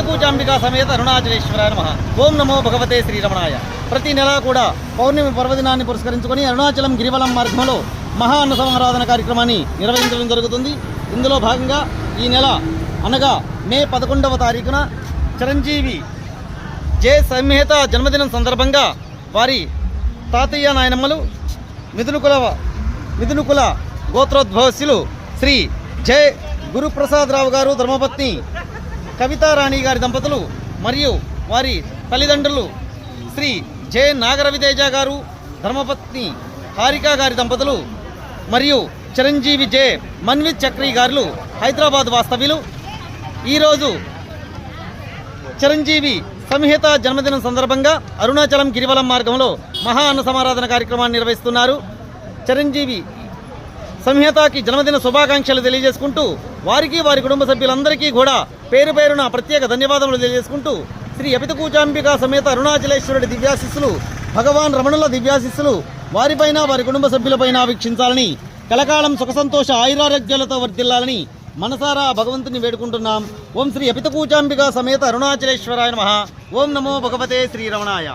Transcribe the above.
ఎపితకూచాంబికా సమేత అరుణాచలేశ్వరాయ నమః. ఓం నమో భగవతే శ్రీరమణాయ. ప్రతి నెలా కూడా పౌర్ణమి పర్వదినాన్ని పురస్కరించుకొని అరుణాచలం గిరివలం మార్గంలో మహా అన్న సమారాధన కార్యక్రమాన్ని నిర్వహించడం జరుగుతుంది. ఇందులో భాగంగా ఈ నెల అనగా మే 11వ తారీఖున చిరంజీవి జే సంహిత జన్మదినం సందర్భంగా వారి తాతయ్య నాయనమ్మలు మిథునుకుల గోత్రోద్భవస్యులు శ్రీ జే గురుప్రసాదరావు గారు ధర్మపత్ని కవితారాణి గారి దంపతులు మరియు వారి తల్లిదండ్రులు శ్రీ జే నాగరవితేజ గారు ధర్మపత్ని హారిక గారి దంపతులు మరియు చిరంజీవి జే మన్విత్ చక్రి గారు హైదరాబాద్ వాస్తవ్యులు ఈరోజు చిరంజీవి సంహిత జన్మదినం సందర్భంగా అరుణాచలం గిరివలం మార్గంలో మహా అన్న సమారాధన కార్యక్రమాన్ని నిర్వహిస్తున్నారు. చిరంజీవి సంహితకి జన్మదిన శుభాకాంక్షలు తెలియజేసుకుంటూ వారికి వారి కుటుంబ సభ్యులందరికీ కూడా పేరు పేరున ప్రత్యేక ధన్యవాదములు తెలియజేసుకుంటూ శ్రీ ఎపితకూచాంబికా సమేత అరుణాచలేశ్వరుడి దివ్యాశిస్సులు భగవాన్ రమణుల దివ్యాశిస్సులు వారిపైన వారి కుటుంబ సభ్యులపైన వీక్షించాలని కలకాలం సుఖ సంతోష ఆయురారోగ్యాలతో వర్ధిల్లాలని మనసారా భగవంతుని వేడుకుంటున్నాం. ఓం శ్రీ ఎపితకూచాంబికా సమేత అరుణాచలేశ్వరాయ నమః. ఓం నమో భగవతే శ్రీరమణాయ.